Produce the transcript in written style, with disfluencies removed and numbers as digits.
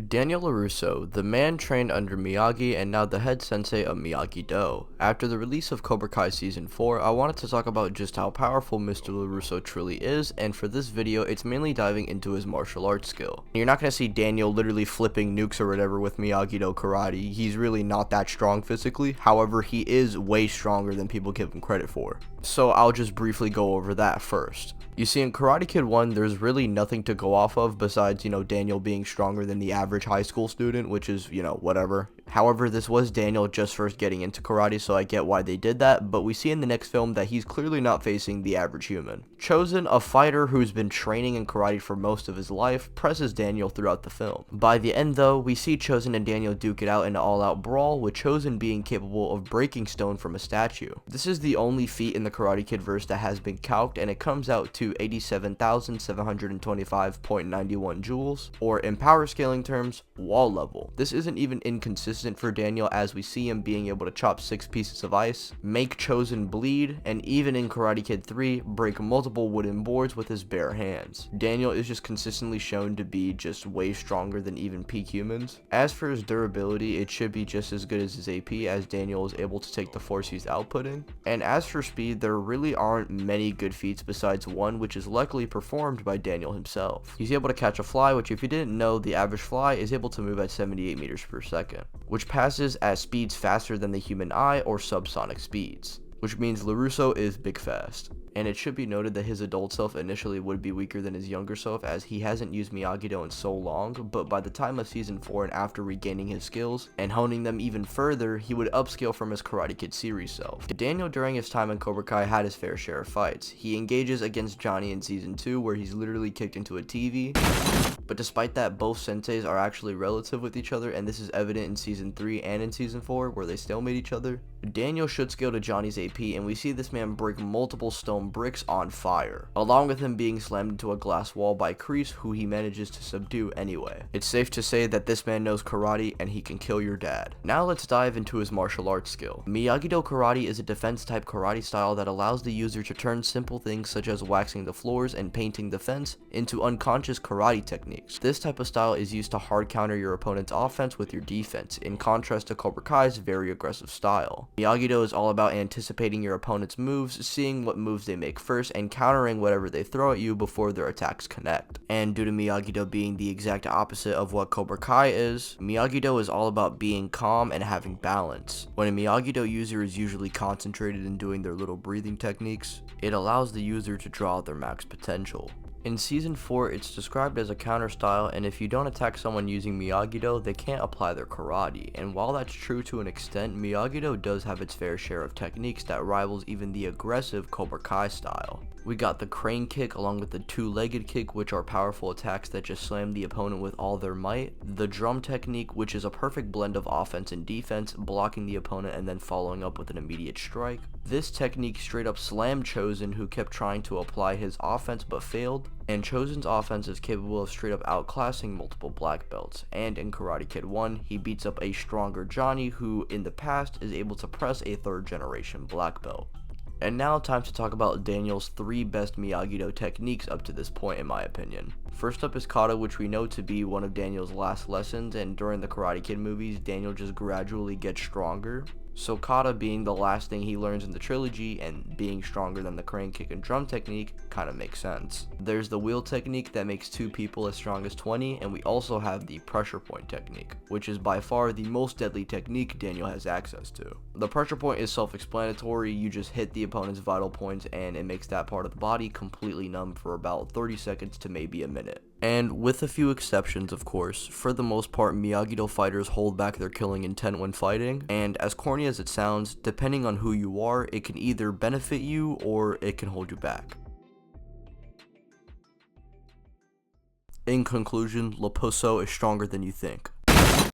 Daniel LaRusso, the man trained under Miyagi and now the head sensei of Miyagi-Do. After the release of Cobra Kai Season 4, I wanted to talk about just how powerful Mr. LaRusso truly is, and for this video, it's mainly diving into his martial arts skill. You're not going to see Daniel literally flipping nukes or whatever with Miyagi-Do karate. He's really not that strong physically, however, he is way stronger than people give him credit for. So I'll just briefly go over that first. You see, in Karate Kid 1, there's really nothing to go off of besides, Daniel being stronger than the average high school student, which is, whatever. However, this was Daniel just first getting into karate, so I get why they did that, but we see in the next film that he's clearly not facing the average human. Chozen, a fighter who's been training in karate for most of his life, presses Daniel throughout the film. By the end though, we see Chozen and Daniel duke it out in an all-out brawl, with Chozen being capable of breaking stone from a statue. This is the only feat in the Karate Kid verse that has been calced, and it comes out to 87,725.91 joules, or in power scaling terms, wall level. This isn't even inconsistent for Daniel, as we see him being able to chop 6 pieces of ice, make Chozen bleed, and even in Karate Kid 3, break multiple wooden boards with his bare hands. Daniel is just consistently shown to be just way stronger than even peak humans. As for his durability, it should be just as good as his AP, as Daniel is able to take the force he's outputting. And as for speed, there really aren't many good feats besides one, which is luckily performed by Daniel himself. He's able to catch a fly, which if you didn't know, the average fly is able to move at 78 meters per second, which passes at speeds faster than the human eye, or subsonic speeds, which means LaRusso is big fast. And it should be noted that his adult self initially would be weaker than his younger self, as he hasn't used Miyagi-Do in so long, but by the time of season 4 and after regaining his skills and honing them even further, he would upscale from his Karate Kid series self. Daniel during his time in Cobra Kai had his fair share of fights. He engages against Johnny in season 2, where he's literally kicked into a TV, but despite that, both senseis are actually relative with each other, and this is evident in season 3 and in season 4, where they stalemate each other. Daniel should scale to Johnny's AP, and we see this man break multiple stone bricks on fire, along with him being slammed into a glass wall by Kreese, who he manages to subdue anyway. It's safe to say that this man knows karate and he can kill your dad. Now let's dive into his martial arts skill. Miyagi-Do karate is a defense type karate style that allows the user to turn simple things such as waxing the floors and painting the fence into unconscious karate techniques. This type of style is used to hard counter your opponent's offense with your defense, in contrast to Cobra Kai's very aggressive style. Miyagi-Do is all about anticipating your opponent's moves, seeing what moves they make first, and countering whatever they throw at you before their attacks connect. And due to Miyagi-Do being the exact opposite of what Cobra Kai is, Miyagi-Do is all about being calm and having balance. When a Miyagi-Do user is usually concentrated in doing their little breathing techniques, it allows the user to draw out their max potential. In season 4, it's described as a counter style, and if you don't attack someone using Miyagi-Do, they can't apply their karate. And while that's true to an extent, Miyagi-Do does have its fair share of techniques that rivals even the aggressive Cobra Kai style. We got the crane kick along with the two-legged kick, which are powerful attacks that just slam the opponent with all their might. The drum technique, which is a perfect blend of offense and defense, blocking the opponent and then following up with an immediate strike. This technique straight up slammed Chozen, who kept trying to apply his offense but failed. And Chozen's offense is capable of straight up outclassing multiple black belts. And in Karate Kid 1, he beats up a stronger Johnny, who in the past is able to press a 3rd generation black belt. And now time to talk about Daniel's 3 best Miyagi-Do techniques up to this point in my opinion. First up is kata, which we know to be one of Daniel's last lessons, and during the Karate Kid movies, Daniel just gradually gets stronger. So kata being the last thing he learns in the trilogy and being stronger than the crane kick and drum technique kind of makes sense. There's the wheel technique that makes 2 people as strong as 20, and we also have the pressure point technique, which is by far the most deadly technique Daniel has access to. The pressure point is self-explanatory. You just hit the opponent's vital points and it makes that part of the body completely numb for about 30 seconds to maybe a minute. And with a few exceptions, of course, for the most part, Miyagi-Do fighters hold back their killing intent when fighting, and as corny as it sounds, depending on who you are, it can either benefit you or it can hold you back. In conclusion, LaRusso is stronger than you think.